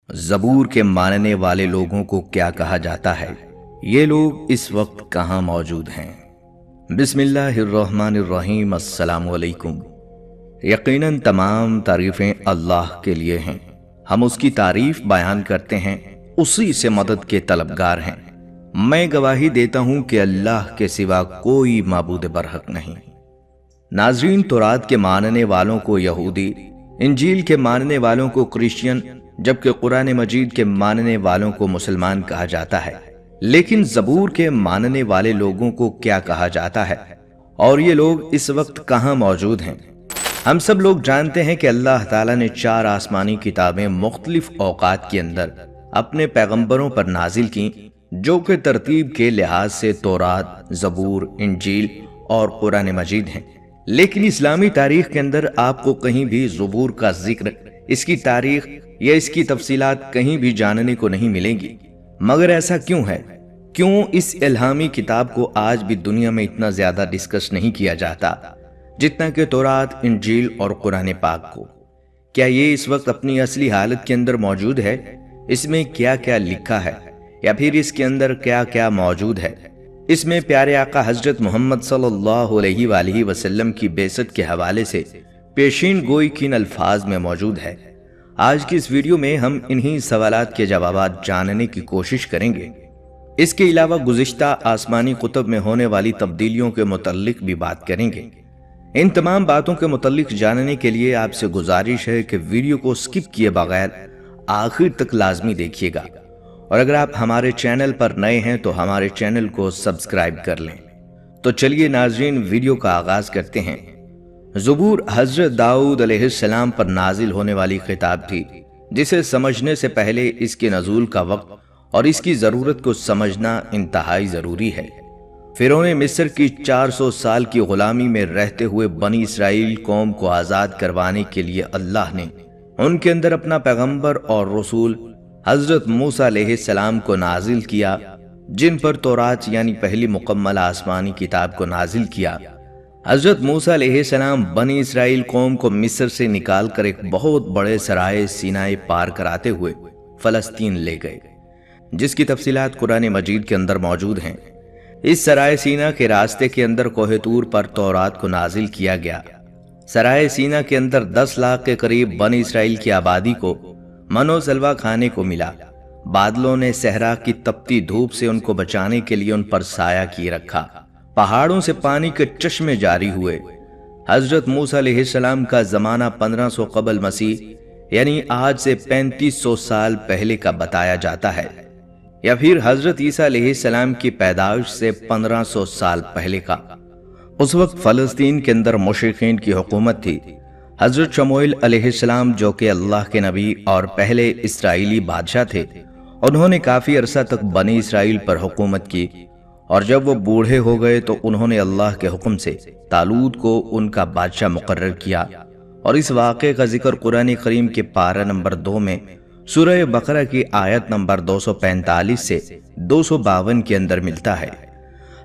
زبور کے ماننے والے لوگوں کو کیا کہا جاتا ہے؟ یہ لوگ اس وقت کہاں موجود ہیں؟ بسم اللہ الرحمن الرحیم۔ السلام علیکم۔ یقیناً تمام تعریفیں اللہ کے لیے ہیں، ہم اس کی تعریف بیان کرتے ہیں، اسی سے مدد کے طلبگار ہیں۔ میں گواہی دیتا ہوں کہ اللہ کے سوا کوئی معبود برحق نہیں۔ ناظرین، تورات کے ماننے والوں کو یہودی، انجیل کے ماننے والوں کو کرسچین، جبکہ قرآن مجید کے ماننے والوں کو مسلمان کہا جاتا ہے۔ لیکن زبور کے ماننے والے لوگوں کو کیا کہا جاتا ہے اور یہ لوگ اس وقت کہاں موجود ہیں؟ ہم سب لوگ جانتے ہیں کہ اللہ تعالیٰ نے 4 آسمانی کتابیں مختلف اوقات کے اندر اپنے پیغمبروں پر نازل کی، جو کہ ترتیب کے لحاظ سے تورات، زبور، انجیل اور قرآن مجید ہیں۔ لیکن اسلامی تاریخ کے اندر آپ کو کہیں بھی زبور کا ذکر، اس کی تاریخ یا اس کی تفصیلات کہیں بھی جاننے کو نہیں ملیں گی۔ مگر ایسا کیوں ہے؟ کیوں اس الہامی کتاب کو آج بھی دنیا میں اتنا زیادہ ڈسکس نہیں کیا جاتا جتنا کہ تورات، انجیل اور قرآن پاک کو؟ کیا یہ اس وقت اپنی اصلی حالت کے اندر موجود ہے؟ اس میں کیا کیا لکھا ہے، یا پھر اس کے اندر کیا کیا موجود ہے؟ اس میں پیارے آقا حضرت محمد صلی اللہ علیہ وآلہ وسلم کی بعثت کے حوالے سے پیشین گوئی کن الفاظ میں موجود ہے؟ آج کی اس ویڈیو میں ہم انہی سوالات کے جوابات جاننے کی کوشش کریں گے۔ اس کے علاوہ گزشتہ آسمانی کتب میں ہونے والی تبدیلیوں کے متعلق بھی بات کریں گے۔ ان تمام باتوں کے متعلق جاننے کے لیے آپ سے گزارش ہے کہ ویڈیو کو سکپ کیے بغیر آخر تک لازمی دیکھیے گا، اور اگر آپ ہمارے چینل پر نئے ہیں تو ہمارے چینل کو سبسکرائب کر لیں۔ تو چلیے ناظرین، ویڈیو کا آغاز کرتے ہیں۔ زبور حضرت داؤد علیہ السلام پر نازل ہونے والی کتاب تھی، جسے سمجھنے سے پہلے اس کے نزول کا وقت اور اس کی ضرورت کو سمجھنا انتہائی ضروری ہے۔ فرعون مصر کی 400 سال کی غلامی میں رہتے ہوئے بنی اسرائیل قوم کو آزاد کروانے کے لیے اللہ نے ان کے اندر اپنا پیغمبر اور رسول حضرت موسیٰ علیہ السلام کو نازل کیا، جن پر تورات یعنی پہلی مکمل آسمانی کتاب کو نازل کیا۔ حضرت موسیٰ علیہ السلام بنی اسرائیل قوم کو مصر سے نکال کر ایک بہت بڑے سرائے سینائے پار کراتے ہوئے فلسطین لے گئے، جس کی تفصیلات قرآن مجید کے اندر موجود ہیں۔ اس سرائے سینا کے راستے کے اندر کوہ طور پر تورات کو نازل کیا گیا۔ سرائے سینا کے اندر 10 لاکھ کے قریب بنی اسرائیل کی آبادی کو من و سلوہ کھانے کو ملا۔ بادلوں نے صحرا کی تپتی دھوپ سے ان کو بچانے کے لیے ان پر سایہ کیے رکھا۔ پہاڑوں سے پانی کے چشمے جاری ہوئے۔ حضرت موسیٰ علیہ السلام کا زمانہ 1500 قبل مسیح یعنی آج سے 3500 سال پہلے کا بتایا جاتا ہے، یا پھر حضرت عیسیٰ علیہ السلام کی پیدائش سے 1500 سال پہلے کا۔ اس وقت فلسطین کے اندر مشرکین کی حکومت تھی۔ حضرت شموئیل علیہ السلام، جو کہ اللہ کے نبی اور پہلے اسرائیلی بادشاہ تھے، انہوں نے کافی عرصہ تک بنی اسرائیل پر حکومت کی، اور جب وہ بوڑھے ہو گئے تو انہوں نے اللہ کے حکم سے طالوت کو ان کا بادشاہ مقرر کیا، اور اس واقعے کا ذکر قرآن کریم کے پارہ نمبر 2 میں سورہ بقرہ کی آیت نمبر 245 سے 252 کے اندر ملتا ہے۔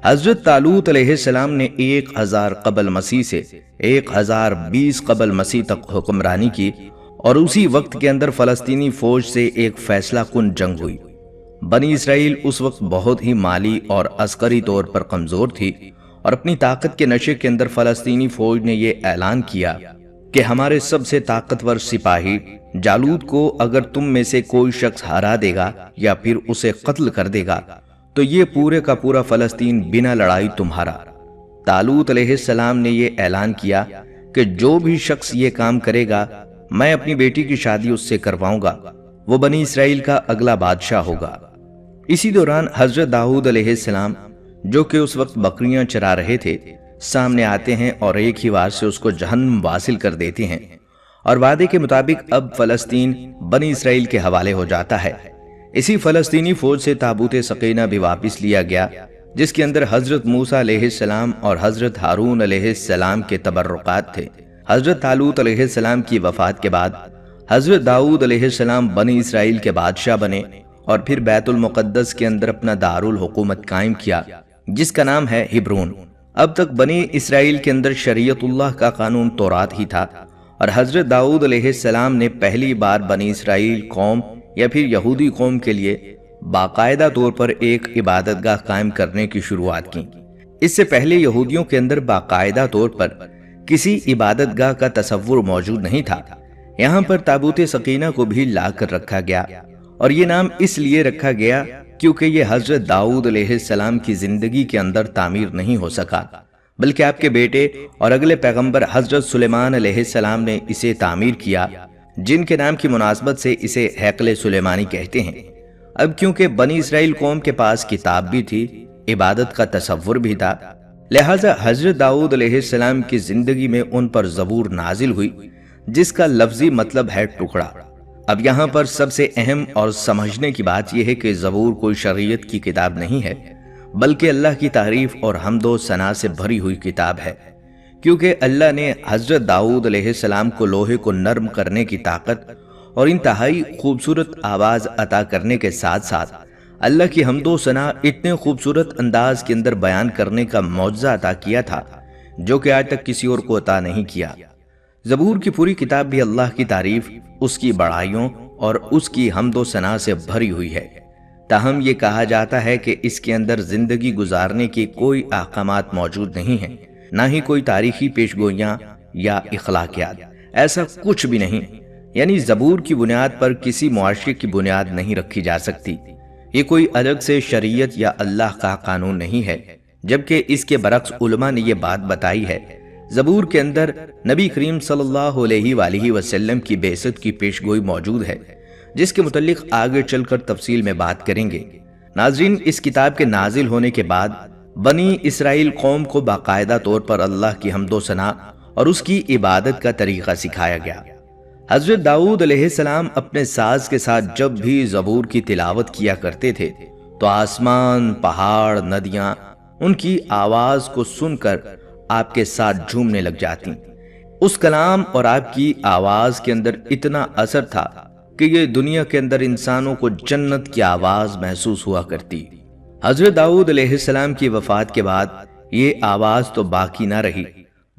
حضرت طالوت علیہ السلام نے 1000 قبل مسیح سے 1020 قبل مسیح تک حکمرانی کی، اور اسی وقت کے اندر فلسطینی فوج سے ایک فیصلہ کن جنگ ہوئی۔ بنی اسرائیل اس وقت بہت ہی مالی اور عسکری طور پر کمزور تھی، اور اپنی طاقت کے نشے کے اندر فلسطینی فوج نے یہ اعلان کیا کہ ہمارے سب سے طاقتور سپاہی جالوت کو اگر تم میں سے کوئی شخص ہرا دے گا یا پھر اسے قتل کر دے گا تو یہ پورے کا پورا فلسطین بنا لڑائی تمہارا۔ طالوت علیہ السلام نے یہ اعلان کیا کہ جو بھی شخص یہ کام کرے گا، میں اپنی بیٹی کی شادی اس سے کرواؤں گا، وہ بنی اسرائیل کا اگلا بادشاہ ہوگا۔ اسی دوران حضرت داؤد علیہ السلام، جو کہ اس وقت بکریاں چرا رہے تھے، سامنے آتے ہیں اور ایک ہی وار سے اس کو جہنم واصل کر دیتے ہیں، اور وعدے کے مطابق اب فلسطین بنی اسرائیل کے حوالے ہو جاتا ہے۔ اسی فلسطینی فوج سے تابوت سکینہ بھی واپس لیا گیا، جس کے اندر حضرت موسیٰ علیہ السلام اور حضرت ہارون علیہ السلام کے تبرکات تھے۔ حضرت طالوت علیہ السلام کی وفات کے بعد حضرت داؤد علیہ السلام بنی اسرائیل کے بادشاہ بنے، اور پھر بیت المقدس کے اندر اپنا دارالحکومت قائم کیا، جس کا نام ہے ہبرون۔ اب تک بنی اسرائیل کے اندر شریعت اللہ کا قانون تورات ہی تھا، اور حضرت داؤد علیہ السلام نے پہلی بار بنی اسرائیل قوم یا پھر یہودی قوم کے لیے باقاعدہ طور پر ایک عبادت گاہ قائم کرنے کی شروعات کی۔ اس سے پہلے یہودیوں کے اندر باقاعدہ طور پر کسی عبادت گاہ کا تصور موجود نہیں تھا۔ یہاں پر تابوت سکینہ کو بھی لا کر رکھا گیا، اور یہ نام اس لیے رکھا گیا کیونکہ یہ حضرت داؤد علیہ السلام کی زندگی کے اندر تعمیر نہیں ہو سکا، بلکہ آپ کے بیٹے اور اگلے پیغمبر حضرت سلیمان علیہ السلام نے اسے تعمیر کیا، جن کے نام کی مناسبت سے اسے ہیکل سلیمانی کہتے ہیں۔ اب کیونکہ بنی اسرائیل قوم کے پاس کتاب بھی تھی، عبادت کا تصور بھی تھا، لہٰذا حضرت داؤد علیہ السلام کی زندگی میں ان پر زبور نازل ہوئی، جس کا لفظی مطلب ہے ٹکڑا۔ اب یہاں پر سب سے اہم اور سمجھنے کی بات یہ ہے کہ زبور کوئی شریعت کی کتاب نہیں ہے، بلکہ اللہ کی تعریف اور حمد و ثنا سے بھری ہوئی کتاب ہے، کیونکہ اللہ نے حضرت داؤد علیہ السلام کو لوہے کو نرم کرنے کی طاقت اور انتہائی خوبصورت آواز عطا کرنے کے ساتھ ساتھ اللہ کی حمد و ثنا اتنے خوبصورت انداز کے اندر بیان کرنے کا معجزہ عطا کیا تھا، جو کہ آج تک کسی اور کو عطا نہیں کیا۔ زبور کی پوری کتاب بھی اللہ کی تعریف، اس کی بڑائیوں اور اس کی حمد و ثنا سے بھری ہوئی ہے۔ تاہم یہ کہا جاتا ہے کہ اس کے اندر زندگی گزارنے کے کوئی احکامات موجود نہیں ہیں، نہ ہی کوئی تاریخی پیشگوئیاں یا اخلاقیات، ایسا کچھ بھی نہیں۔ یعنی زبور کی بنیاد پر کسی معاشرے کی بنیاد نہیں رکھی جا سکتی، یہ کوئی الگ سے شریعت یا اللہ کا قانون نہیں ہے، جبکہ اس کے برعکس علماء نے یہ بات بتائی ہے، زبور کے اندر نبی کریم صلی اللہ علیہ وآلہ وسلم کی بعثت کی پیشگوئی موجود ہے، جس کے متعلق آگے چل کر تفصیل میں بات کریں گے۔ ناظرین، اس کتاب کے نازل ہونے کے بعد بنی اسرائیل قوم کو باقاعدہ طور پر اللہ کی حمد و ثنا اور اس کی عبادت کا طریقہ سکھایا گیا۔ حضرت داؤد علیہ السلام اپنے ساز کے ساتھ جب بھی زبور کی تلاوت کیا کرتے تھے تو آسمان، پہاڑ، ندیاں ان کی آواز کو سن کر آپ کے ساتھ جھومنے لگ جاتی۔ اس کلام اور آپ کی آواز کے اندر اتنا اثر تھا کہ یہ دنیا کے اندر انسانوں کو جنت کی آواز محسوس ہوا کرتی۔ حضرت داؤد علیہ السلام کی وفات کے بعد یہ آواز تو باقی نہ رہی،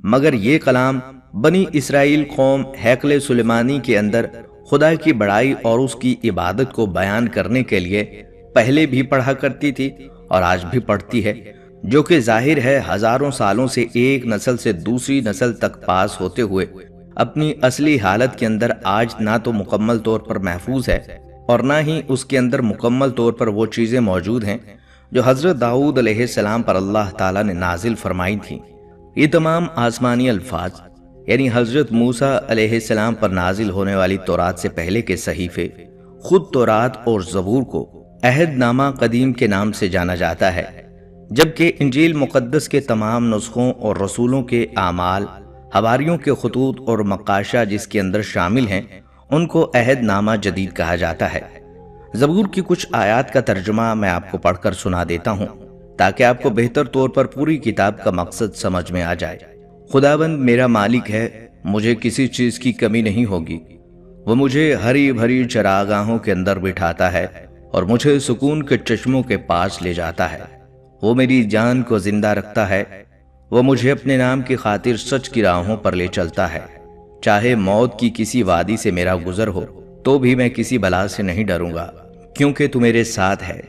مگر یہ کلام بنی اسرائیل قوم ہیکل سلیمانی کے اندر خدا کی بڑائی اور اس کی عبادت کو بیان کرنے کے لیے پہلے بھی پڑھا کرتی تھی اور آج بھی پڑھتی ہے، جو کہ ظاہر ہے ہزاروں سالوں سے ایک نسل سے دوسری نسل تک پاس ہوتے ہوئے اپنی اصلی حالت کے اندر آج نہ تو مکمل طور پر محفوظ ہے اور نہ ہی اس کے اندر مکمل طور پر وہ چیزیں موجود ہیں جو حضرت داؤد علیہ السلام پر اللہ تعالیٰ نے نازل فرمائی تھیں۔ یہ تمام آسمانی الفاظ، یعنی حضرت موسیٰ علیہ السلام پر نازل ہونے والی تورات سے پہلے کے صحیفے، خود تورات اور زبور کو عہد نامہ قدیم کے نام سے جانا جاتا ہے، جبکہ انجیل مقدس کے تمام نسخوں اور رسولوں کے اعمال، حواریوں کے خطوط اور مقاشہ جس کے اندر شامل ہیں، ان کو عہد نامہ جدید کہا جاتا ہے۔ زبور کی کچھ آیات کا ترجمہ میں آپ کو پڑھ کر سنا دیتا ہوں تاکہ آپ کو بہتر طور پر پوری کتاب کا مقصد سمجھ میں آ جائے۔ خداوند میرا مالک ہے، مجھے کسی چیز کی کمی نہیں ہوگی۔ وہ مجھے ہری بھری چراگاہوں کے اندر بٹھاتا ہے اور مجھے سکون کے چشموں کے پاس لے جاتا ہے۔ وہ میری جان کو زندہ رکھتا ہے، وہ مجھے اپنے نام کی خاطر سچ کی راہوں پر لے چلتا ہے۔ چاہے موت کی کسی وادی سے میرا گزر ہو تو بھی میں کسی بلا سے نہیں ڈروں گا، کیونکہ تو میرے ساتھ ہے۔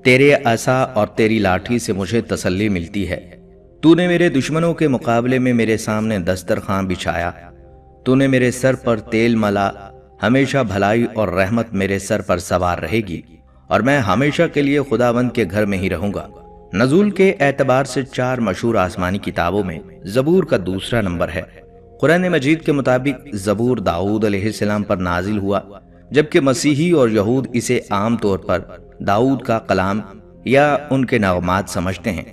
تیرے عصا اور تیری لاٹھی سے مجھے تسلی ملتی ہے۔ تو نے میرے دشمنوں کے مقابلے میں میرے سامنے دسترخوان بچھایا۔ تو نے میرے سر پر تیل ملا، ہمیشہ بھلائی اور رحمت میرے سر پر سوار رہے گی، اور میں ہمیشہ کے لیے خداوند کے گھر میں ہی رہوں گا۔ نزول کے اعتبار سے 4 مشہور آسمانی کتابوں میں زبور کا دوسرا نمبر ہے۔ قرآن مجید کے مطابق زبور داؤد علیہ السلام پر نازل ہوا، جبکہ مسیحی اور یہود اسے عام طور پر داؤد کا کلام یا ان کے نغمات سمجھتے ہیں۔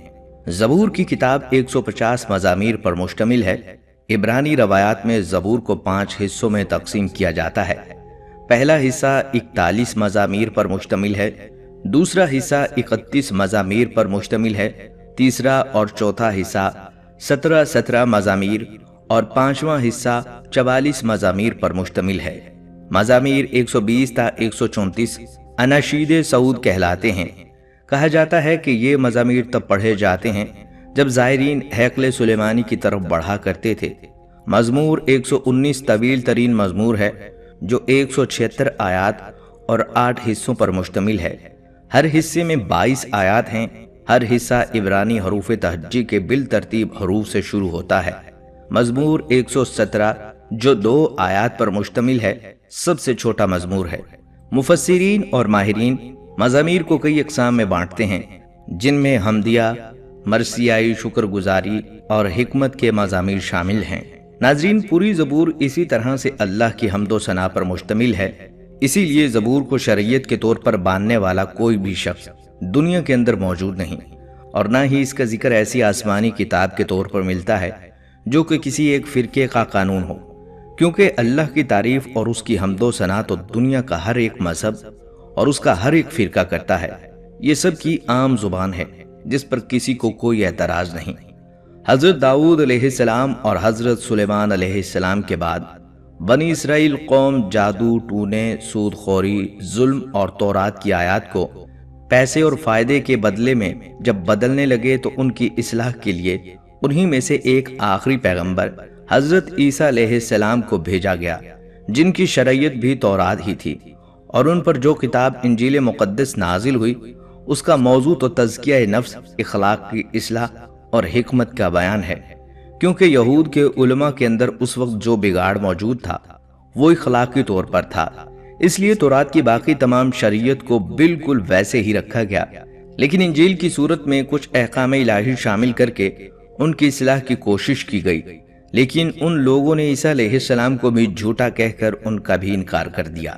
زبور کی کتاب 150 مزامیر پر مشتمل ہے۔ عبرانی روایات میں زبور کو 5 حصوں میں تقسیم کیا جاتا ہے۔ پہلا حصہ 41 مزامیر پر مشتمل ہے، دوسرا حصہ 31 مزامیر پر مشتمل ہے، تیسرا اور چوتھا حصہ 17 مزامیر اور پانچواں حصہ 44 مزامیر پر مشتمل ہے۔ مزامیر 120 تا 134 اناشید سعود کہلاتے ہیں۔ کہا جاتا ہے کہ یہ مزامیر تب پڑھے جاتے ہیں جب زائرین ہیکل سلیمانی کی طرف بڑھا کرتے تھے۔ مزمور 119 طویل ترین مزمور ہے جو 176 آیات اور 8 حصوں پر مشتمل ہے۔ ہر حصے میں 22 آیات ہیں۔ ہر حصہ عبرانی حروف تہجی کے بالترتیب حروف سے شروع ہوتا ہے۔ مزمور 117 جو 2 آیات پر مشتمل ہے سب سے چھوٹا مزمور ہے۔ مفسرین اور ماہرین مزامیر کو کئی اقسام میں بانٹتے ہیں، جن میں حمدیہ، مرثیائی، شکر گزاری اور حکمت کے مزامیر شامل ہیں۔ ناظرین، پوری زبور اسی طرح سے اللہ کی حمد و ثنا پر مشتمل ہے۔ اسی لیے زبور کو شریعت کے طور پر باندھنے والا کوئی بھی شخص دنیا کے اندر موجود نہیں، اور نہ ہی اس کا ذکر ایسی آسمانی کتاب کے طور پر ملتا ہے جو کہ کسی ایک فرقے کا قانون ہو، کیونکہ اللہ کی تعریف اور اس کی حمد و ثنا تو دنیا کا ہر ایک مذہب اور اس کا ہر ایک فرقہ کرتا ہے۔ یہ سب کی عام زبان ہے جس پر کسی کو کوئی اعتراض نہیں۔ حضرت داؤد علیہ السلام اور حضرت سلیمان علیہ السلام کے بعد بنی اسرائیل قوم جادو، ٹونے، سود خوری، ظلم اور تورات کی آیات کو پیسے اور فائدے کے بدلے میں جب بدلنے لگے تو ان کی اصلاح کے لیے انہی میں سے ایک آخری پیغمبر حضرت عیسیٰ علیہ السلام کو بھیجا گیا، جن کی شریعت بھی تورات ہی تھی، اور ان پر جو کتاب انجیل مقدس نازل ہوئی اس کا موضوع تو تزکیہ نفس، اخلاق کی اصلاح اور حکمت کا بیان ہے، کیونکہ یہود کے علماء کے اندر اس وقت جو بگاڑ موجود تھا وہ اخلاقی طور پر تھا، اس لیے تورات کی باقی تمام شریعت کو بالکل ویسے ہی رکھا گیا، لیکن انجیل کی صورت میں کچھ احکام الہی شامل کر کے ان کی اصلاح کی کوشش کی گئی، لیکن ان لوگوں نے عیسیٰ علیہ السلام کو بھی جھوٹا کہہ کر ان کا بھی انکار کر دیا۔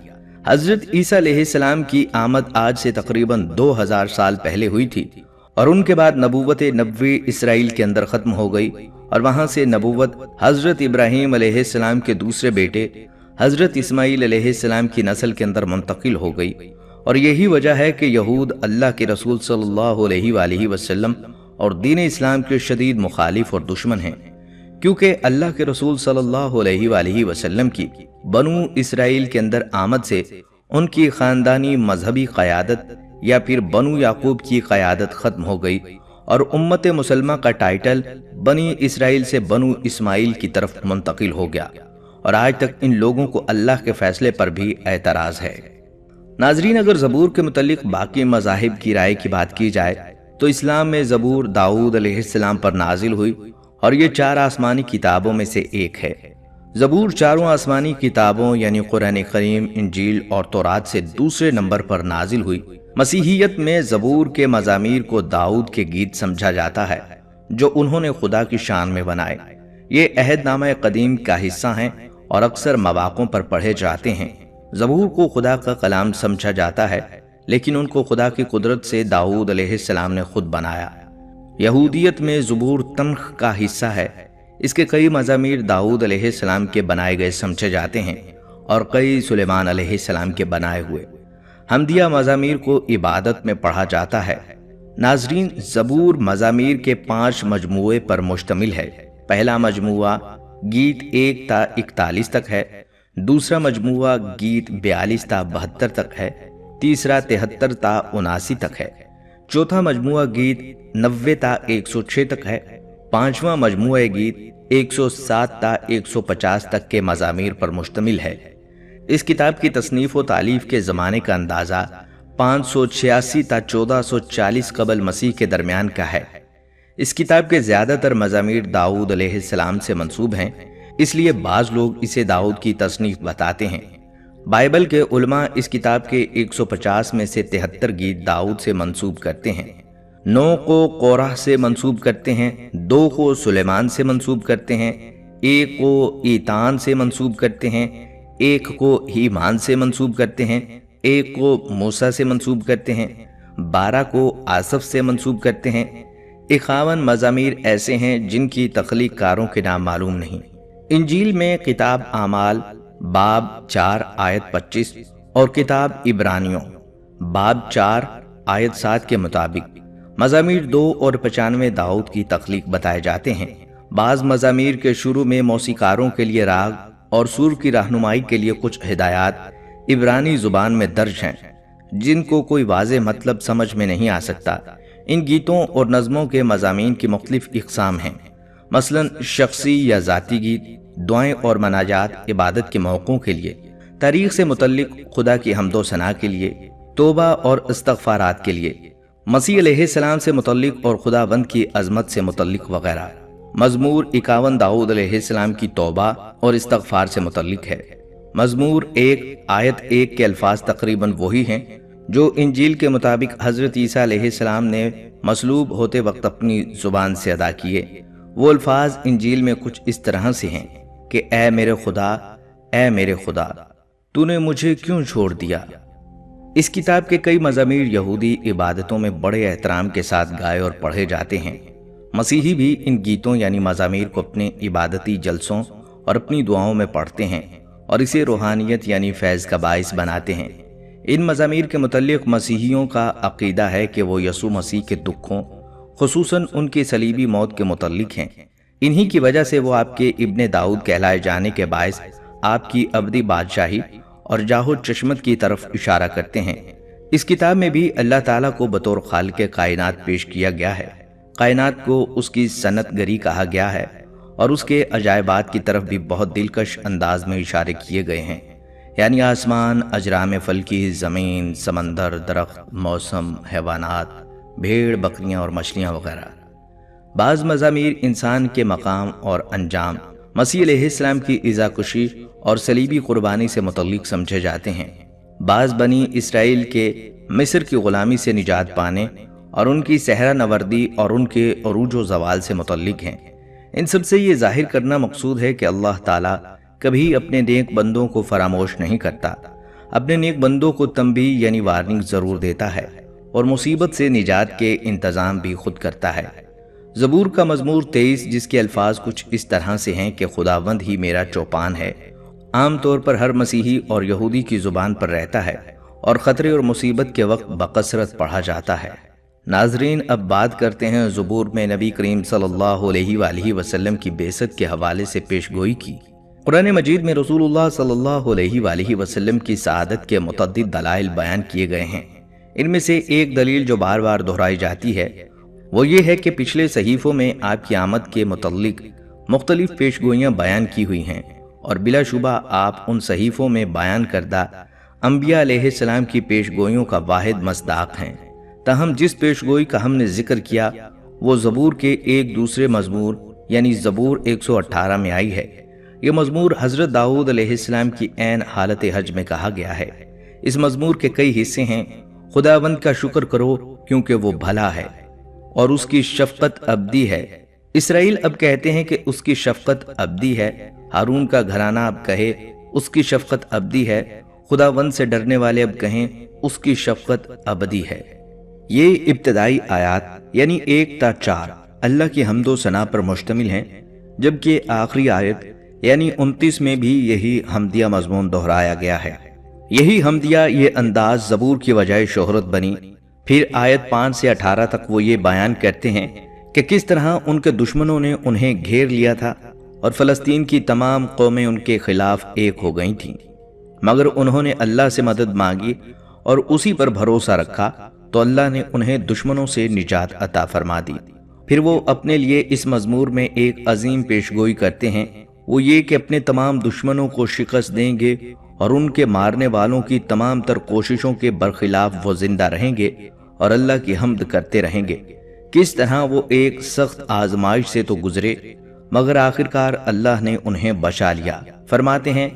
حضرت عیسیٰ علیہ السلام کی آمد آج سے تقریباً 2000 سال پہلے ہوئی تھی، اور ان کے بعد نبوت نبوی اسرائیل کے اندر ختم ہو گئی، اور وہاں سے نبوت حضرت ابراہیم علیہ السلام کے دوسرے بیٹے حضرت اسماعیل علیہ السلام کی نسل کے اندر منتقل ہو گئی، اور یہی وجہ ہے کہ یہود اللہ کے رسول صلی اللہ علیہ وآلہ وسلم اور دین اسلام کے شدید مخالف اور دشمن ہیں، کیونکہ اللہ کے رسول صلی اللہ علیہ وآلہ وسلم کی بنو اسرائیل کے اندر آمد سے ان کی خاندانی مذہبی قیادت یا پھر بنو یعقوب کی قیادت ختم ہو گئی، اور امت مسلمہ کا ٹائٹل بنی اسرائیل سے بنو اسماعیل کی طرف منتقل ہو گیا، اور آج تک ان لوگوں کو اللہ کے فیصلے پر بھی اعتراض ہے۔ ناظرین، اگر زبور کے متعلق باقی مذاہب کی رائے کی بات کی جائے تو اسلام میں زبور داؤد علیہ السلام پر نازل ہوئی، اور یہ 4 آسمانی کتابوں میں سے ایک ہے۔ زبور 4 آسمانی کتابوں یعنی قرآن کریم، انجیل اور تورات سے دوسرے نمبر پر نازل ہوئی۔ مسیحیت میں زبور کے مزامیر کو داؤد کے گیت سمجھا جاتا ہے جو انہوں نے خدا کی شان میں بنائے۔ یہ عہد نامہ قدیم کا حصہ ہیں اور اکثر مواقعوں پر پڑھے جاتے ہیں۔ زبور کو خدا کا کلام سمجھا جاتا ہے، لیکن ان کو خدا کی قدرت سے داؤد علیہ السلام نے خود بنایا۔ یہودیت میں زبور تنخ کا حصہ ہے۔ اس کے کئی مزامیر داؤد علیہ السلام کے بنائے گئے سمجھے جاتے ہیں، اور کئی سلیمان علیہ السلام کے بنائے ہوئے۔ حمدیہ مزامیر کو عبادت میں پڑھا جاتا ہے۔ ناظرین، زبور مزامیر کے 5 مجموعے پر مشتمل ہے۔ پہلا مجموعہ گیت 1 تا 41 تک ہے، دوسرا مجموعہ گیت 42 تا 72 تک ہے، تیسرا 73 تا 79 تک ہے، چوتھا مجموعہ گیت 90 تا 106 تک ہے، پانچواں مجموعہ گیت 107 تا 150 تک کے مزامیر پر مشتمل ہے۔ اس کتاب کی تصنیف و تالیف کے زمانے کا اندازہ 586 تا 1440 قبل مسیح کے درمیان کا ہے۔ اس کتاب کے زیادہ تر مزامیر داؤد علیہ السلام سے منسوب ہیں، اس لیے بعض لوگ اسے داؤد کی تصنیف بتاتے ہیں۔ بائبل کے علماء اس کتاب کے 150 میں سے 73 گیت داؤد سے منسوب کرتے ہیں، 9 کو قورح سے منسوب کرتے ہیں، 2 کو سلیمان سے منسوب کرتے ہیں، 1 کو ایتان سے منسوب کرتے ہیں، 1 کو ہیمان سے منسوب کرتے ہیں، 1 کو موسیٰ سے منسوب کرتے ہیں، 12 کو آصف سے منسوب کرتے ہیں۔ 51 مزامیر ایسے ہیں جن کی تخلیق کاروں کے نام معلوم نہیں۔ انجیل میں کتاب اعمال باب 4 آیت 25 اور کتاب عبرانیوں باب 4 آیت 7 کے مطابق مزامیر 2 اور 95 داؤد کی تخلیق بتائے جاتے ہیں۔ بعض مزامیر کے شروع میں موسیقاروں کے لیے راگ اور سور کی رہنمائی کے لیے کچھ ہدایات عبرانی زبان میں درج ہیں، جن کو کوئی واضح مطلب سمجھ میں نہیں آ سکتا۔ ان گیتوں اور نظموں کے مضامین کی مختلف اقسام ہیں، مثلا شخصی یا ذاتی گیت، دعائیں اور مناجات عبادت کے موقعوں کے لیے، تاریخ سے متعلق خدا کی حمد و ثنا کے لیے، توبہ اور استغفارات کے لیے، مسیح علیہ السلام سے متعلق اور خداوند کی عظمت سے متعلق وغیرہ۔ مزمور 51 داؤد علیہ السلام کی توبہ اور استغفار سے متعلق ہے۔ مزمور 1 آیت 1 کے الفاظ تقریباً وہی ہیں جو انجیل کے مطابق حضرت عیسیٰ علیہ السلام نے مصلوب ہوتے وقت اپنی زبان سے ادا کیے۔ وہ الفاظ انجیل میں کچھ اس طرح سے ہیں کہ اے میرے خدا، اے میرے خدا، تو نے مجھے کیوں چھوڑ دیا۔ اس کتاب کے کئی مزامیر یہودی عبادتوں میں بڑے احترام کے ساتھ گائے اور پڑھے جاتے ہیں۔ مسیحی بھی ان گیتوں یعنی مزامیر کو اپنے عبادتی جلسوں اور اپنی دعاؤں میں پڑھتے ہیں اور اسے روحانیت یعنی فیض کا باعث بناتے ہیں۔ ان مزامیر کے متعلق مسیحیوں کا عقیدہ ہے کہ وہ یسوع مسیح کے دکھوں، خصوصاً ان کی صلیبی موت کے متعلق ہیں۔ انہی کی وجہ سے وہ آپ کے ابن داؤد کہلائے جانے کے باعث آپ کی ابدی بادشاہی اور جاہ و چشمت کی طرف اشارہ کرتے ہیں۔ اس کتاب میں بھی اللہ تعالیٰ کو بطور خالق کائنات پیش کیا گیا ہے۔ کائنات کو اس کی صنعت گری کہا گیا ہے اور اس کے عجائبات کی طرف بھی بہت دلکش انداز میں اشارے کیے گئے ہیں، یعنی آسمان، اجرام فلکی، زمین، سمندر، درخت، موسم، حیوانات، بھیڑ، بکریاں اور مچھلیاں وغیرہ۔ بعض مزامیر انسان کے مقام اور انجام، مسیح علیہ السلام کی عزا کشی اور صلیبی قربانی سے متعلق سمجھے جاتے ہیں۔ بعض بنی اسرائیل کے مصر کی غلامی سے نجات پانے اور ان کی صحرا نوردی اور ان کے عروج و زوال سے متعلق ہیں۔ ان سب سے یہ ظاہر کرنا مقصود ہے کہ اللہ تعالیٰ کبھی اپنے نیک بندوں کو فراموش نہیں کرتا، اپنے نیک بندوں کو تنبیہ یعنی وارننگ ضرور دیتا ہے اور مصیبت سے نجات کے انتظام بھی خود کرتا ہے۔ زبور کا مزمور 23 جس کے الفاظ کچھ اس طرح سے ہیں کہ خداوند ہی میرا چوپان ہے، عام طور پر ہر مسیحی اور یہودی کی زبان پر رہتا ہے اور خطرے اور مصیبت کے وقت بکثرت پڑھا جاتا ہے۔ ناظرین، اب بات کرتے ہیں زبور میں نبی کریم صلی اللہ علیہ وآلہ وسلم کی بعثت کے حوالے سے پیش گوئی کی۔ قرآن مجید میں رسول اللہ صلی اللہ علیہ وآلہ وسلم کی سعادت کے متعدد دلائل بیان کیے گئے ہیں۔ ان میں سے ایک دلیل جو بار بار دہرائی جاتی ہے وہ یہ ہے کہ پچھلے صحیفوں میں آپ کی آمد کے متعلق مختلف پیش گوئیاں بیان کی ہوئی ہیں اور بلا شبہ آپ ان صحیفوں میں بیان کردہ انبیاء علیہ السلام کی پیش گوئیوں کا واحد مصداق ہیں۔ تاہم جس پیش گوئی کا ہم نے ذکر کیا وہ زبور کے ایک دوسرے مزمور یعنی زبور 118 میں آئی ہے۔ یہ مزمور حضرت داؤد علیہ السلام کی عین حالت حج میں کہا گیا ہے۔ اس مزمور کے کئی حصے ہیں۔ خداوند کا شکر کرو کیونکہ وہ بھلا ہے اور اس کی شفقت ابدی ہے۔ اسرائیل اب کہتے ہیں کہ اس کی شفقت ابدی ہے۔ ہارون کا گھرانہ اب کہے اس کی شفقت ابدی ہے۔ خداوند سے ڈرنے والے اب کہیں اس کی شفقت ابدی ہے۔ یہ ابتدائی آیات یعنی 1 تا 4 اللہ کی حمد و ثنا پر مشتمل ہیں، جبکہ آخری آیت یعنی 29 میں بھی یہی حمدیہ مضمون دہرایا گیا ہے۔ یہی حمدیہ، یہ انداز زبور کی وجہ شہرت بنی۔ پھر آیت 5 سے 18 تک وہ یہ بیان کرتے ہیں کہ کس طرح ان کے دشمنوں نے انہیں گھیر لیا تھا اور فلسطین کی تمام قومیں ان کے خلاف ایک ہو گئی تھیں، مگر انہوں نے اللہ سے مدد مانگی اور اسی پر بھروسہ رکھا تو اللہ نے انہیں دشمنوں سے نجات عطا فرما دی۔ پھر وہ اپنے لیے اس مزمور میں ایک عظیم پیشگوئی کرتے ہیں، وہ یہ کہ اپنے تمام دشمنوں کو شکست دیں گے اور ان کے مارنے والوں کی تمام تر کوششوں کے برخلاف وہ زندہ رہیں گے اور اللہ کی حمد کرتے رہیں گے۔ کس طرح وہ ایک سخت آزمائش سے تو گزرے مگر آخرکار اللہ نے انہیں بچا لیا۔ فرماتے ہیں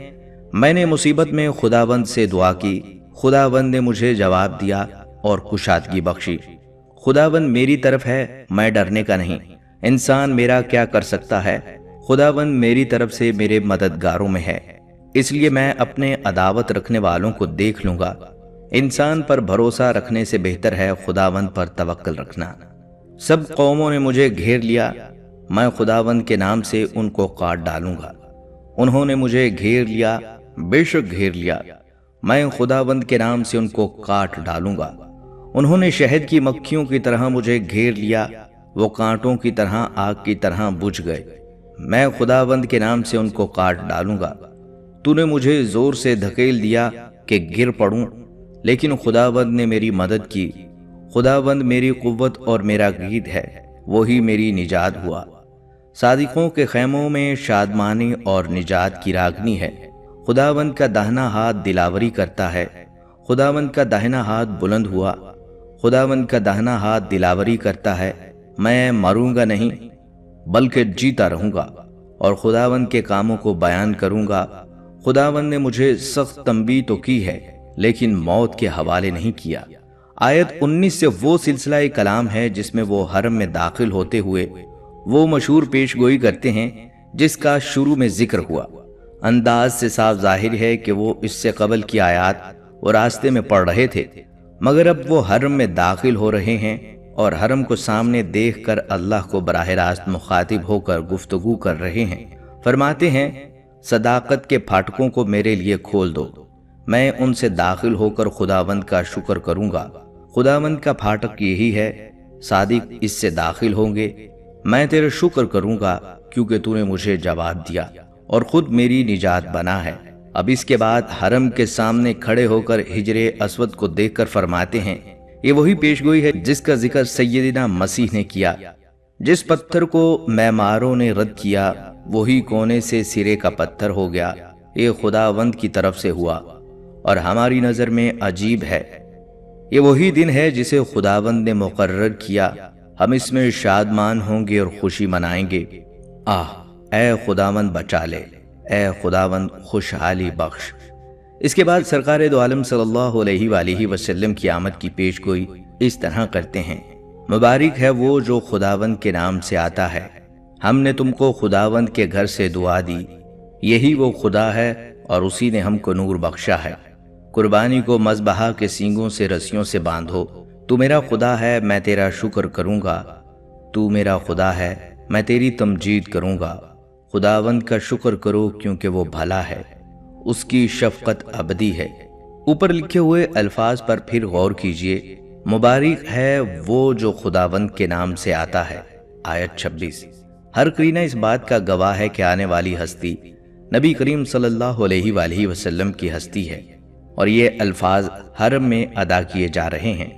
میں نے مصیبت میں خداوند سے دعا کی، خداوند نے مجھے جواب دیا اور کشادگی بخشی۔ خداوند میری طرف ہے، میں ڈرنے کا نہیں۔ انسان میرا کیا کر سکتا ہے؟ خداوند میری طرف سے میرے مددگاروں میں ہے، اس لیے میں اپنے عداوت رکھنے والوں کو دیکھ لوں گا۔ انسان پر بھروسہ رکھنے سے بہتر ہے خداوند پر توکل رکھنا۔ سب قوموں نے مجھے گھیر لیا، میں خداوند کے نام سے ان کو کاٹ ڈالوں گا۔ انہوں نے مجھے گھیر لیا، بے شک گھیر لیا، میں خداوند کے نام سے ان کو کاٹ ڈالوں گا۔ انہوں نے شہد کی مکھیوں کی طرح مجھے گھیر لیا، وہ کانٹوں کی طرح آگ کی طرح بجھ گئے، میں خداوند کے نام سے ان کو کاٹ ڈالوں گا۔ تو نے مجھے زور سے دھکیل دیا کہ گر پڑوں، لیکن خداوند نے میری مدد کی۔ خداوند میری قوت اور میرا گید ہے، وہی میری نجات ہوا۔ صادقوں کے خیموں میں شادمانی اور نجات کی راگنی ہے، خداوند کا داہنا ہاتھ دلاوری کرتا ہے، خداوند کا داہنا ہاتھ بلند ہوا، خداوند کا داہنا ہاتھ دلاوری کرتا ہے، میں مروں گا نہیں بلکہ جیتا رہوں گا اور خداوند کے کاموں کو بیان کروں گا۔ خداوند نے مجھے سخت تنبیہ تو کی ہے لیکن موت کے حوالے نہیں کیا۔ آیت 19 سے وہ سلسلہ کلام ہے جس میں وہ حرم میں داخل ہوتے ہوئے وہ مشہور پیش گوئی کرتے ہیں جس کا شروع میں ذکر ہوا۔ انداز سے صاف ظاہر ہے کہ وہ اس سے قبل کی آیات وہ راستے میں پڑھ رہے تھے، مگر اب وہ حرم میں داخل ہو رہے ہیں اور حرم کو سامنے دیکھ کر اللہ کو براہ راست مخاطب ہو کر گفتگو کر رہے ہیں۔ فرماتے ہیں، صداقت کے پھاٹکوں کو میرے لیے کھول دو، میں ان سے داخل ہو کر خداوند کا شکر کروں گا۔ خداوند کا پھاٹک یہی ہے، صادق اس سے داخل ہوں گے۔ میں تیرے شکر کروں گا کیونکہ تو نے مجھے جواب دیا اور خود میری نجات بنا ہے۔ اب اس کے بعد حرم کے سامنے کھڑے ہو کر حجر اسود کو دیکھ کر فرماتے ہیں، یہ وہی پیشگوئی ہے جس کا ذکر سیدنا مسیح نے کیا۔ جس پتھر کو معماروں نے رد کیا وہی کونے سے سرے کا پتھر ہو گیا۔ یہ خداوند کی طرف سے ہوا اور ہماری نظر میں عجیب ہے۔ یہ وہی دن ہے جسے خداوند نے مقرر کیا، ہم اس میں شادمان ہوں گے اور خوشی منائیں گے۔ اے خداوند بچا لے، اے خداوند خوشحالی بخش۔ اس کے بعد سرکار دو عالم صلی اللہ علیہ وآلہ وسلم کی آمد کی پیش گوئی اس طرح کرتے ہیں، مبارک ہے وہ جو خداوند کے نام سے آتا ہے، ہم نے تم کو خداوند کے گھر سے دعا دی، یہی وہ خدا ہے اور اسی نے ہم کو نور بخشا ہے۔ قربانی کو مذبحہ کے سینگوں سے رسیوں سے باندھو، تو میرا خدا ہے میں تیرا شکر کروں گا، تو میرا خدا ہے میں تیری تمجید کروں گا۔ خداوند کا شکر کرو کیونکہ وہ بھلا ہے، اس کی شفقت ابدی ہے۔ اوپر لکھے ہوئے الفاظ پر پھر غور کیجئے، مبارک ہے وہ جو خداوند کے نام سے آتا ہے۔ آیت 26۔ ہر قرینہ اس بات کا گواہ ہے کہ آنے والی ہستی نبی کریم صلی اللہ علیہ وآلہ وسلم کی ہستی ہے اور یہ الفاظ حرم میں ادا کیے جا رہے ہیں۔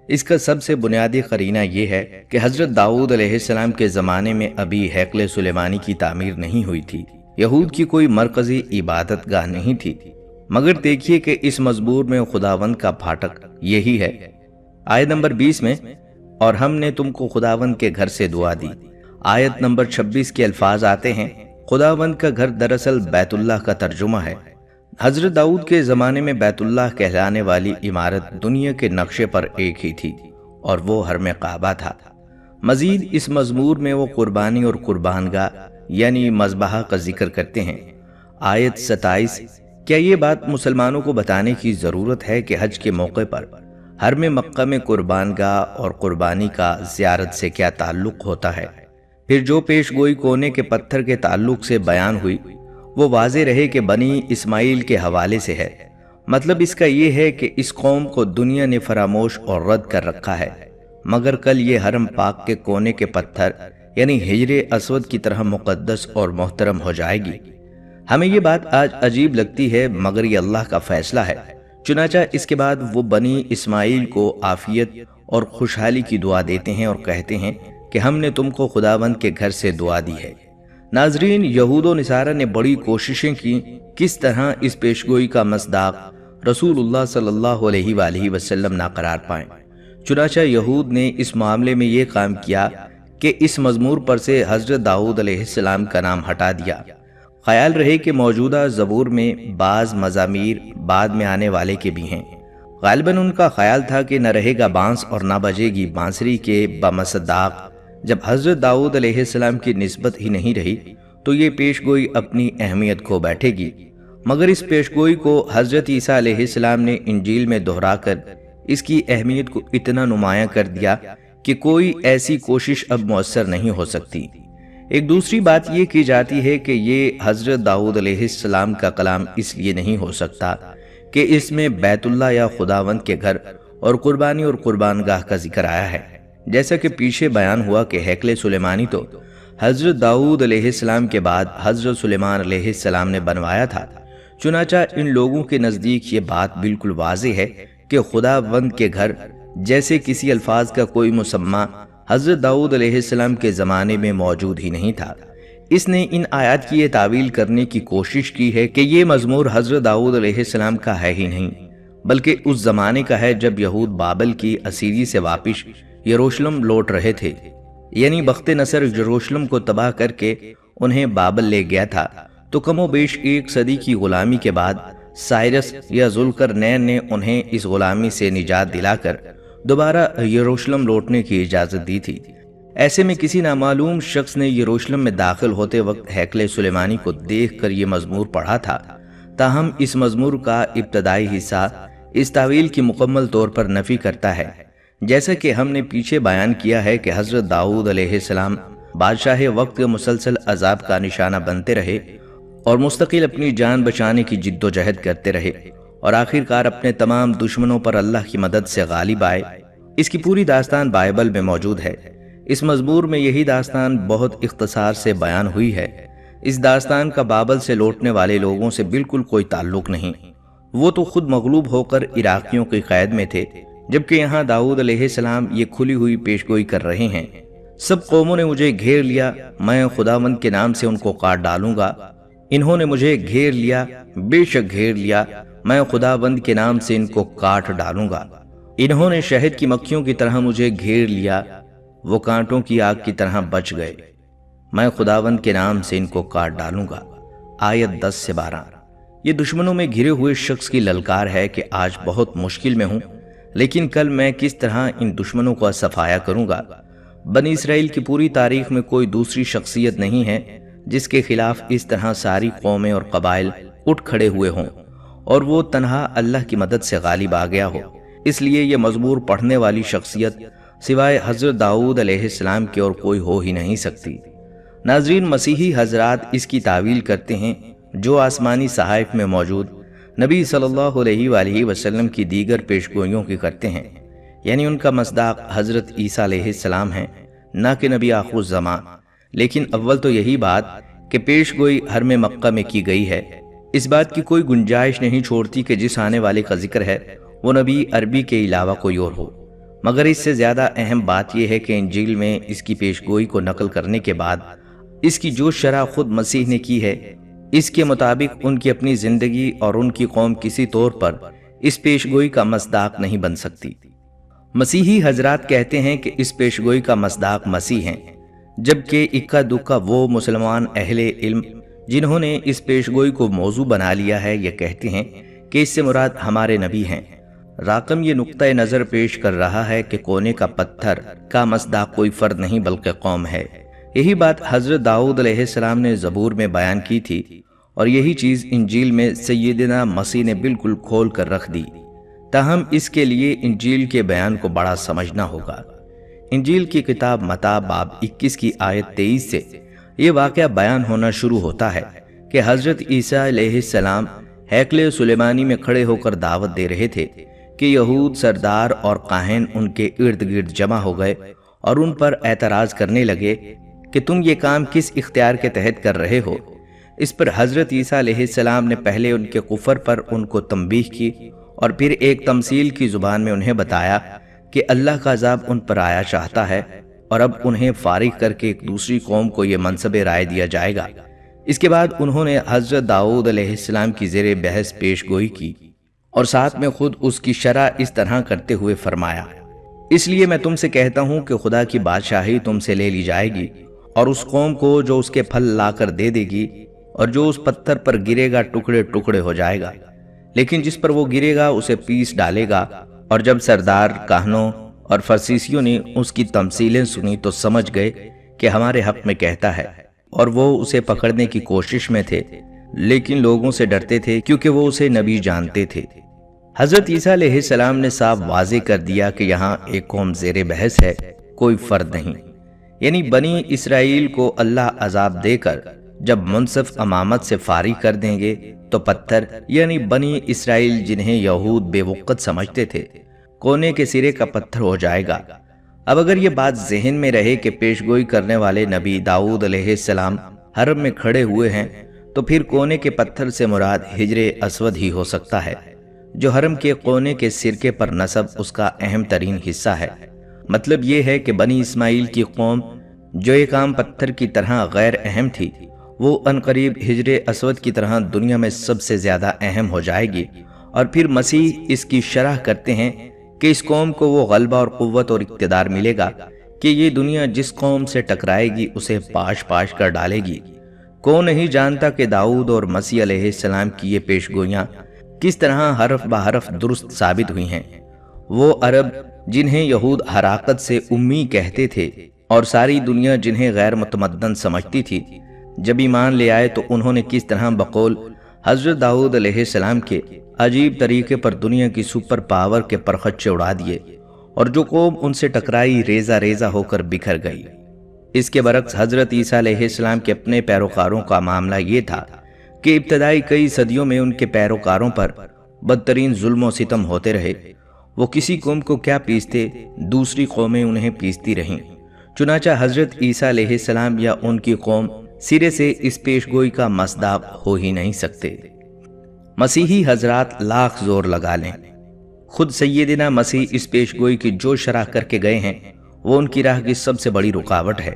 اس کا سب سے بنیادی قرینہ یہ ہے کہ حضرت داؤد علیہ السلام کے زمانے میں ابھی ہیکل سلیمانی کی تعمیر نہیں ہوئی تھی، یہود کی کوئی مرکزی عبادت گاہ نہیں تھی، مگر دیکھیے کہ اس مزمور میں خداوند کا پھاٹک یہی ہے۔ آیت نمبر 20 میں، اور ہم نے تم کو خداوند کے گھر سے دعا دی۔ آیت نمبر 26 کے الفاظ آتے ہیں، خداوند کا گھر دراصل بیت اللہ کا ترجمہ ہے۔ حضرت داؤد کے زمانے میں بیت اللہ کہلانے والی عمارت دنیا کے نقشے پر ایک ہی تھی اور وہ حرم کعبہ تھا۔ مزید اس مزمور میں وہ قربانی اور قربان گاہ یعنی مذبحہ کا ذکر کرتے ہیں۔ آیت 27، کیا یہ بات مسلمانوں کو بتانے کی ضرورت ہے کہ حج کے موقع پر حرم مکہ میں قربان گاہ اور قربانی کا زیارت سے کیا تعلق ہوتا ہے؟ پھر جو پیش گوئی کونے کے پتھر کے تعلق سے بیان ہوئی وہ واضح رہے کہ بنی اسماعیل کے حوالے سے ہے۔ مطلب اس کا یہ ہے کہ اس قوم کو دنیا نے فراموش اور رد کر رکھا ہے، مگر کل یہ حرم پاک کے کونے کے پتھر یعنی حجر اسود کی طرح مقدس اور محترم ہو جائے گی۔ ہمیں یہ بات آج عجیب لگتی ہے مگر یہ اللہ کا فیصلہ ہے۔ چنانچہ اس کے بعد وہ بنی اسماعیل کو عافیت اور خوشحالی کی دعا دیتے ہیں اور کہتے ہیں کہ ہم نے تم کو خداوند کے گھر سے دعا دی ہے۔ ناظرین، یہود و نصارہ نے بڑی کوششیں کی کس طرح اس پیشگوئی کا مصداق رسول اللہ صلی اللہ علیہ وآلہ وسلم نہ قرار پائیں۔ چنانچہ یہود نے اس معاملے میں یہ کام کیا کہ اس مزمور پر سے حضرت داؤد علیہ السلام کا نام ہٹا دیا۔ خیال رہے کہ موجودہ زبور میں بعض مزامیر بعد میں آنے والے کے بھی ہیں۔ غالباً ان کا خیال تھا کہ نہ رہے گا بانس اور نہ بجے گی بانسری کے بمصداق۔ جب حضرت داؤد علیہ السلام کی نسبت ہی نہیں رہی تو یہ پیشگوئی اپنی اہمیت کھو بیٹھے گی، مگر اس پیشگوئی کو حضرت عیسیٰ علیہ السلام نے انجیل میں دہرا کر اس کی اہمیت کو اتنا نمایاں کر دیا کہ کوئی ایسی کوشش اب مؤثر نہیں ہو سکتی۔ ایک دوسری بات یہ کی جاتی ہے کہ یہ حضرت داؤد علیہ السلام کا کلام اس لیے نہیں ہو سکتا کہ اس میں بیت اللہ یا خداوند کے گھر اور قربانی اور قربان گاہ کا ذکر آیا ہے، جیسا کہ پیچھے بیان ہوا کہ ہیکل سلیمانی تو حضرت داؤد علیہ السلام کے بعد حضرت سلیمان علیہ السلام نے بنوایا تھا۔ چنانچہ ان لوگوں کے نزدیک یہ بات بالکل واضح ہے کہ خداوند کے گھر جیسے کسی الفاظ کا کوئی مسمى حضرت داؤد علیہ السلام کے زمانے میں موجود ہی نہیں تھا۔ اس نے ان آیات کی یہ تعویل کرنے کی کوشش کی ہے کہ یہ مزمور حضرت داؤد علیہ السلام کا ہے ہی نہیں، بلکہ اس زمانے کا ہے جب یہود بابل کی اسیری سے واپس یروشلم لوٹ رہے تھے، یعنی بخت نصر یروشلم کو تباہ کر کے انہیں بابل لے گیا تھا، تو کم و بیش 1 صدی کی غلامی کے بعد سائرس یا ذوالقرنین نے انہیں اس غلامی سے نجات دلا کر دوبارہ یروشلم لوٹنے کی اجازت دی تھی۔ ایسے میں کسی نامعلوم شخص نے یروشلم میں داخل ہوتے وقت ہیکل سلیمانی کو دیکھ کر یہ مزمور پڑھا تھا، تاہم اس مزمور کا ابتدائی حصہ اس تعویل کی مکمل طور پر نفی کرتا ہے۔ جیسا کہ ہم نے پیچھے بیان کیا ہے کہ حضرت داؤد علیہ السلام بادشاہ وقت کے مسلسل عذاب کا نشانہ بنتے رہے اور مستقل اپنی جان بچانے کی جد و جہد کرتے رہے، اور آخرکار اپنے تمام دشمنوں پر اللہ کی مدد سے غالب آئے۔ اس کی پوری داستان بائبل میں موجود ہے۔ اس مزمور میں یہی داستان بہت اختصار سے بیان ہوئی ہے۔ اس داستان کا بابل سے لوٹنے والے لوگوں سے بالکل کوئی تعلق نہیں، وہ تو خود مغلوب ہو کر عراقیوں کی قید میں تھے، جبکہ یہاں داؤد علیہ السلام یہ کھلی ہوئی پیشگوئی کر رہے ہیں۔ سب قوموں نے مجھے گھیر لیا، میں خداوند کے نام سے ان کو کاٹ ڈالوں گا۔ انہوں نے مجھے گھیر لیا، بے شک گھیر لیا، میں خداوند کے نام سے ان کو کاٹ ڈالوں گا۔ انہوں نے شہد کی مکھیوں کی طرح مجھے گھیر لیا، وہ کانٹوں کی آگ کی طرح بچ گئے، میں خداوند کے نام سے ان کو کاٹ ڈالوں گا۔ آیت 10 سے 12۔ یہ دشمنوں میں گھرے ہوئے شخص کی للکار ہے کہ آج بہت مشکل میں ہوں، لیکن کل میں کس طرح ان دشمنوں کو صفایا کروں گا۔ بنی اسرائیل کی پوری تاریخ میں کوئی دوسری شخصیت نہیں ہے جس کے خلاف اس طرح ساری قومیں اور قبائل اٹھ کھڑے ہوئے ہوں اور وہ تنہا اللہ کی مدد سے غالب آ گیا ہو۔ اس لیے یہ مزمور پڑھنے والی شخصیت سوائے حضرت داؤد علیہ السلام کے اور کوئی ہو ہی نہیں سکتی۔ ناظرین، مسیحی حضرات اس کی تعویل کرتے ہیں جو آسمانی صحائف میں موجود نبی صلی اللہ علیہ وآلہ وسلم کی دیگر پیشگوئیوں کی کرتے ہیں، یعنی ان کا مصداق حضرت عیسیٰ علیہ السلام ہیں، نہ کہ نبی آخر الزمان۔ لیکن اول تو یہی بات کہ پیشگوئی حرم مکہ میں کی گئی ہے، اس بات کی کوئی گنجائش نہیں چھوڑتی کہ جس آنے والے کا ذکر ہے وہ نبی عربی کے علاوہ کوئی اور ہو۔ مگر اس سے زیادہ اہم بات یہ ہے کہ انجیل میں اس کی پیشگوئی کو نقل کرنے کے بعد اس کی جو شرح خود مسیح نے کی ہے، اس کے مطابق ان کی اپنی زندگی اور ان کی قوم کسی طور پر اس پیشگوئی کا مصداق نہیں بن سکتی۔ مسیحی حضرات کہتے ہیں کہ اس پیشگوئی کا مصداق مسیح ہیں، جبکہ اکا دکا وہ مسلمان اہل علم جنہوں نے اس پیشگوئی کو موضوع بنا لیا ہے یہ کہتے ہیں کہ اس سے مراد ہمارے نبی ہیں۔ راقم یہ نقطہ نظر پیش کر رہا ہے کہ کونے کا پتھر کا مصداق کوئی فرد نہیں بلکہ قوم ہے۔ یہی بات حضرت داؤد علیہ السلام نے زبور میں بیان کی تھی، اور یہی چیز انجیل میں سیدنا مسیح نے بالکل کھول کر رکھ دی۔ تاہم اس کے لیے انجیل کے بیان کو بڑا سمجھنا ہوگا۔ انجیل کی کتاب متی باب 21 کی آیت 23 سے یہ واقعہ بیان ہونا شروع ہوتا ہے کہ حضرت عیسیٰ علیہ السلام ہیکل سلیمانی میں کھڑے ہو کر دعوت دے رہے تھے کہ یہود سردار اور کاہن ان کے ارد گرد جمع ہو گئے اور ان پر اعتراض کرنے لگے کہ تم یہ کام کس اختیار کے تحت کر رہے ہو۔ اس پر حضرت عیسیٰ علیہ السلام نے پہلے ان کے کفر پر ان کو تنبیہ کی اور پھر ایک تمثیل کی زبان میں انہیں بتایا کہ اللہ کا عذاب ان پر آیا چاہتا ہے اور اب انہیں فارغ کر کے ایک دوسری قوم کو یہ منصب رائے دیا جائے گا۔ اس کے بعد انہوں نے حضرت داؤد علیہ السلام کی زیر بحث پیش گوئی کی اور ساتھ میں خود اس کی شرح اس طرح کرتے ہوئے فرمایا، اس لیے میں تم سے کہتا ہوں کہ خدا کی بادشاہی تم سے لے لی جائے گی اور اس قوم کو جو اس کے پھل لا کر دے دے گی، اور جو اس پتھر پر گرے گا ٹکڑے ٹکڑے ہو جائے گا، لیکن جس پر وہ گرے گا اسے پیس ڈالے گا۔ اور جب سردار کاہنوں اور فرسیسیوں نے اس کی تمثیلیں سنی تو سمجھ گئے کہ ہمارے حق میں کہتا ہے، اور وہ اسے پکڑنے کی کوشش میں تھے، لیکن لوگوں سے ڈرتے تھے کیونکہ وہ اسے نبی جانتے تھے۔ حضرت عیسیٰ علیہ السلام نے صاف واضح کر دیا کہ یہاں ایک قوم زیر بحث ہے، کوئی فرد نہیں۔ یعنی بنی اسرائیل کو اللہ عذاب دے کر جب منصف امامت سے فارغ کر دیں گے تو پتھر یعنی بنی اسرائیل جنہیں یہود بے وقت سمجھتے تھے، کونے کے سرے کا پتھر ہو جائے گا۔ اب اگر یہ بات ذہن میں رہے کہ پیشگوئی کرنے والے نبی داؤد علیہ السلام حرم میں کھڑے ہوئے ہیں، تو پھر کونے کے پتھر سے مراد حجر اسود ہی ہو سکتا ہے، جو حرم کے کونے کے سرکے پر نصب اس کا اہم ترین حصہ ہے۔ مطلب یہ ہے کہ بنی اسماعیل کی قوم جو ایک عام پتھر کی طرح غیر اہم تھی، وہ عنقریب حجر اسود کی طرح دنیا میں سب سے زیادہ اہم ہو جائے گی۔ اور پھر مسیح اس کی شرح کرتے ہیں کہ اس قوم کو وہ غلبہ اور قوت اور اقتدار ملے گا کہ یہ دنیا جس قوم سے ٹکرائے گی اسے پاش پاش کر ڈالے گی۔ کون نہیں جانتا کہ داؤد اور مسیح علیہ السلام کی یہ پیش گوئیاں کس طرح حرف بحرف درست ثابت ہوئی ہیں۔ وہ عرب جنہیں یہود حراقت سے امی کہتے تھے اور ساری دنیا جنہیں غیر متمدن سمجھتی تھی، جب ایمان لے آئے تو انہوں نے کس طرح بقول حضرت داؤد علیہ السلام کے عجیب طریقے پر دنیا کی سپر پاور کے پرخچے اڑا دیے، اور جو قوم ان سے ٹکرائی ریزہ ریزہ ہو کر بکھر گئی۔ اس کے برعکس حضرت عیسیٰ علیہ السلام کے اپنے پیروکاروں کا معاملہ یہ تھا کہ ابتدائی کئی صدیوں میں ان کے پیروکاروں پر بدترین ظلم و ستم ہوتے رہے۔ وہ کسی قوم کو کیا پیستے، دوسری قومیں انہیں پیستی رہیں۔ چنانچہ حضرت عیسیٰ علیہ السلام یا ان کی قوم سرے سے اس پیش گوئی کا مصداق ہو ہی نہیں سکتے۔ مسیحی حضرات لاکھ زور لگا لیں، خود سیدنا مسیح اس پیش گوئی کی جو شرح کر کے گئے ہیں وہ ان کی راہ کی سب سے بڑی رکاوٹ ہے۔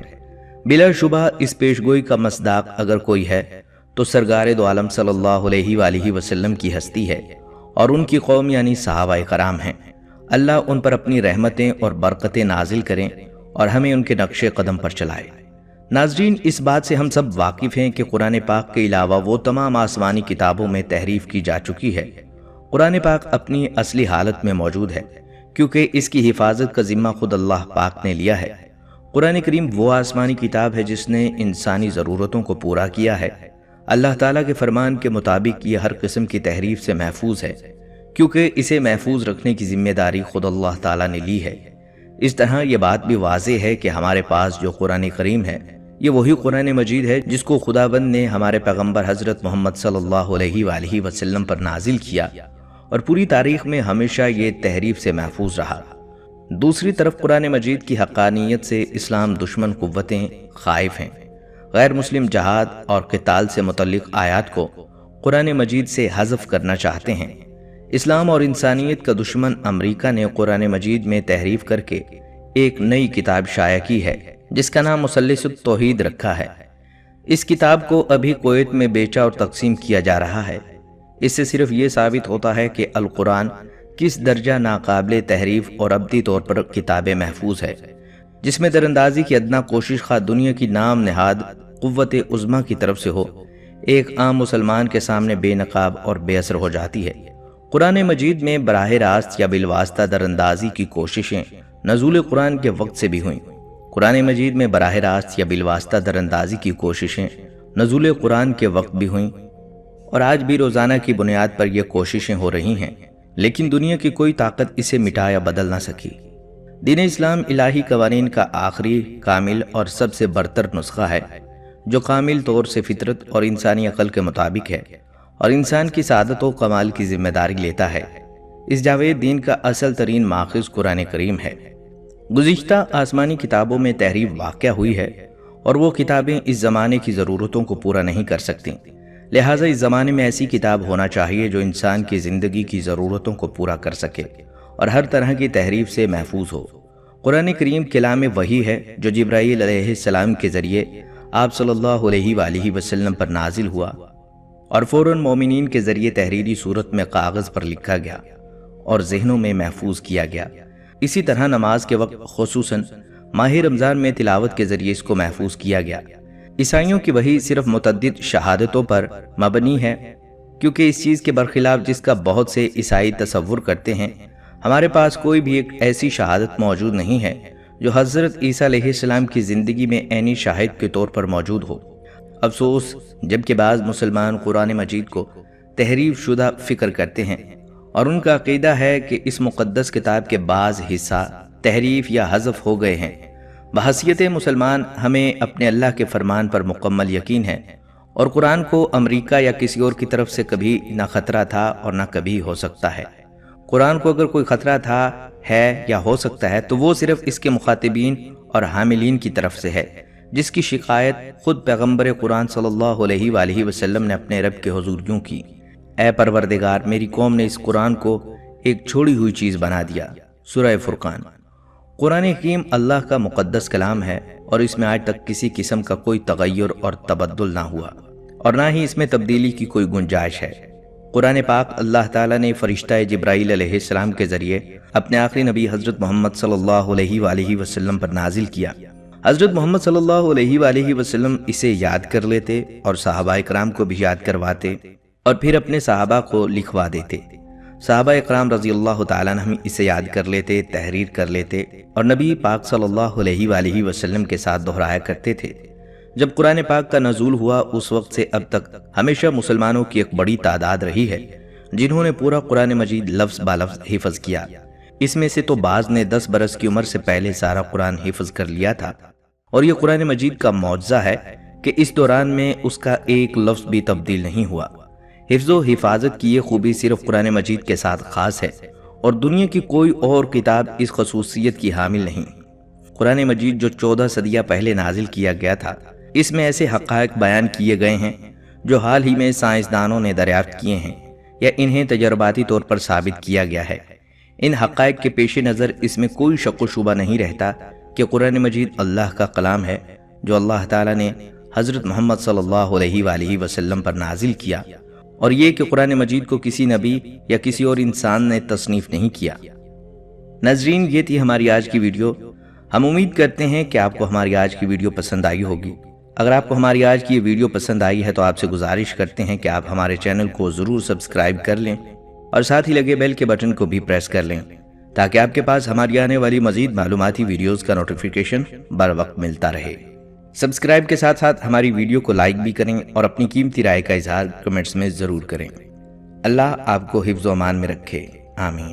بلا شبہ اس پیش گوئی کا مصداق اگر کوئی ہے تو سرکار دو عالم صلی اللہ علیہ وآلہ وسلم کی ہستی ہے، اور ان کی قوم یعنی صحابہ کرام ہیں۔ اللہ ان پر اپنی رحمتیں اور برکتیں نازل کریں اور ہمیں ان کے نقش قدم پر چلائے۔ ناظرین، اس بات سے ہم سب واقف ہیں کہ قرآن پاک کے علاوہ وہ تمام آسمانی کتابوں میں تحریف کی جا چکی ہے۔ قرآن پاک اپنی اصلی حالت میں موجود ہے کیونکہ اس کی حفاظت کا ذمہ خود اللہ پاک نے لیا ہے۔ قرآن کریم وہ آسمانی کتاب ہے جس نے انسانی ضرورتوں کو پورا کیا ہے۔ اللہ تعالیٰ کے فرمان کے مطابق یہ ہر قسم کی تحریف سے محفوظ ہے کیونکہ اسے محفوظ رکھنے کی ذمہ داری خود اللہ تعالیٰ نے لی ہے۔ اس طرح یہ بات بھی واضح ہے کہ ہمارے پاس جو قرآن کریم ہے یہ وہی قرآن مجید ہے جس کو خداوند نے ہمارے پیغمبر حضرت محمد صلی اللہ علیہ وآلہ وسلم پر نازل کیا، اور پوری تاریخ میں ہمیشہ یہ تحریف سے محفوظ رہا۔ دوسری طرف قرآن مجید کی حقانیت سے اسلام دشمن قوتیں خائف ہیں۔ غیر مسلم جہاد اور قتال سے متعلق آیات کو قرآن مجید سے حذف کرنا چاہتے ہیں۔ اسلام اور انسانیت کا دشمن امریکہ نے قرآن مجید میں تحریف کر کے ایک نئی کتاب شائع کی ہے جس کا نام مثلث التوحید رکھا ہے۔ اس کتاب کو ابھی کویت میں بیچا اور تقسیم کیا جا رہا ہے۔ اس سے صرف یہ ثابت ہوتا ہے کہ القرآن کس درجہ ناقابل تحریف اور ابدی طور پر کتاب محفوظ ہے، جس میں دراندازی کی ادنا کوشش خواہ دنیا کی نام نہاد قوت عظمیٰ کی طرف سے ہو، ایک عام مسلمان کے سامنے بے نقاب اور بے اثر ہو جاتی ہے۔ قرآن مجید میں براہ راست یا بالواسطہ دراندازی کی کوششیں نزول قرآن کے وقت سے بھی ہوئیں۔ قرآن مجید میں براہ راست یا بالواسطہ دراندازی کی کوششیں نزول قرآن کے وقت بھی ہوئیں، اور آج بھی روزانہ کی بنیاد پر یہ کوششیں ہو رہی ہیں، لیکن دنیا کی کوئی طاقت اسے مٹا یا بدل نہ سکی۔ دین اسلام الہی قوانین کا آخری، کامل اور سب سے برتر نسخہ ہے جو کامل طور سے فطرت اور انسانی عقل کے مطابق ہے اور انسان کی سعادت و کمال کی ذمہ داری لیتا ہے۔ اس جاوید دین کا اصل ترین ماخذ قرآن کریم ہے۔ گزشتہ آسمانی کتابوں میں تحریف واقع ہوئی ہے اور وہ کتابیں اس زمانے کی ضرورتوں کو پورا نہیں کر سکتیں، لہٰذا اس زمانے میں ایسی کتاب ہونا چاہیے جو انسان کی زندگی کی ضرورتوں کو پورا کر سکے اور ہر طرح کی تحریف سے محفوظ ہو۔ قرآن کریم کلام وحی ہے جو جبرائیل علیہ السلام کے ذریعے آپ صلی اللہ علیہ وآلہ وسلم پر نازل ہوا اور فوراً مومنین کے ذریعے تحریری صورت میں کاغذ پر لکھا گیا اور ذہنوں میں محفوظ کیا گیا۔ اسی طرح نماز کے وقت خصوصاً ماہ رمضان میں تلاوت کے ذریعے اس کو محفوظ کیا گیا۔ عیسائیوں کی وحی صرف متعدد شہادتوں پر مبنی ہے کیونکہ اس چیز کے برخلاف جس کا بہت سے عیسائی تصور کرتے ہیں، ہمارے پاس کوئی بھی ایک ایسی شہادت موجود نہیں ہے جو حضرت عیسیٰ علیہ السلام کی زندگی میں عینی شاہد کے طور پر موجود ہو۔ افسوس، جبکہ بعض مسلمان قرآن مجید کو تحریف شدہ فکر کرتے ہیں اور ان کا عقیدہ ہے کہ اس مقدس کتاب کے بعض حصہ تحریف یا حذف ہو گئے ہیں۔ بحیثیت مسلمان ہمیں اپنے اللہ کے فرمان پر مکمل یقین ہے اور قرآن کو امریکہ یا کسی اور کی طرف سے کبھی نہ خطرہ تھا اور نہ کبھی ہو سکتا ہے۔ قرآن کو اگر کوئی خطرہ تھا، ہے یا ہو سکتا ہے تو وہ صرف اس کے مخاطبین اور حاملین کی طرف سے ہے، جس کی شکایت خود پیغمبر قرآن صلی اللہ علیہ وآلہ وسلم نے اپنے رب کے حضور یوں کی: اے پروردگار، میری قوم نے اس قرآن کو ایک چھوڑی ہوئی چیز بنا دیا۔ سورہ فرقان۔ قرآن حکیم اللہ کا مقدس کلام ہے اور اس میں آج تک کسی قسم کا کوئی تغیر اور تبدل نہ ہوا اور نہ ہی اس میں تبدیلی کی کوئی گنجائش ہے۔ قرآن پاک اللہ تعالیٰ نے فرشتہ جبرائیل علیہ السلام کے ذریعے اپنے آخری نبی حضرت محمد صلی اللہ علیہ وآلہ وسلم پر نازل کیا۔ حضرت محمد صلی اللہ علیہ وآلہ وسلم اسے یاد کر لیتے اور صحابہ اکرام کو بھی یاد کرواتے اور پھر اپنے صحابہ کو لکھوا دیتے۔ صحابہ اکرام رضی اللہ تعالیٰ عنہ اسے یاد کر لیتے، تحریر کر لیتے اور نبی پاک صلی اللہ علیہ وآلہ وسلم کے ساتھ دہرایا کرتے تھے۔ جب قرآن پاک کا نزول ہوا اس وقت سے اب تک ہمیشہ مسلمانوں کی ایک بڑی تعداد رہی ہے جنہوں نے پورا قرآن مجید لفظ بالفظ حفظ کیا۔ اس میں سے تو بعض نے 10 برس کی عمر سے پہلے سارا قرآن حفظ کر لیا تھا، اور یہ قرآن مجید کا معجزہ ہے کہ اس دوران میں اس کا ایک لفظ بھی تبدیل نہیں ہوا۔ حفظ و حفاظت کی یہ خوبی صرف قرآن مجید کے ساتھ خاص ہے اور دنیا کی کوئی اور کتاب اس خصوصیت کی حامل نہیں۔ قرآن مجید جو 14 صدیاں پہلے نازل کیا گیا تھا، اس میں ایسے حقائق بیان کیے گئے ہیں جو حال ہی میں سائنسدانوں نے دریافت کیے ہیں یا انہیں تجرباتی طور پر ثابت کیا گیا ہے۔ ان حقائق کے پیش نظر اس میں کوئی شک و شبہ نہیں رہتا کہ قرآن مجید اللہ کا کلام ہے جو اللہ تعالیٰ نے حضرت محمد صلی اللہ علیہ وآلہ وسلم پر نازل کیا، اور یہ کہ قرآن مجید کو کسی نبی یا کسی اور انسان نے تصنیف نہیں کیا۔ ناظرین، یہ تھی ہماری آج کی ویڈیو۔ ہم امید کرتے ہیں کہ آپ کو ہماری آج کی ویڈیو پسند آئی ہوگی۔ اگر آپ کو ہماری آج کی یہ ویڈیو پسند آئی ہے تو آپ سے گزارش کرتے ہیں کہ آپ ہمارے چینل کو ضرور سبسکرائب کر لیں اور ساتھ ہی لگے بیل کے بٹن کو بھی پریس کر لیں تاکہ آپ کے پاس ہماری آنے والی مزید معلوماتی ویڈیوز کا نوٹیفیکیشن بر وقت ملتا رہے۔ سبسکرائب کے ساتھ ساتھ ہماری ویڈیو کو لائک بھی کریں اور اپنی قیمتی رائے کا اظہار کمنٹس میں ضرور کریں۔ اللہ آپ کو حفظ و امان میں رکھے، آمین۔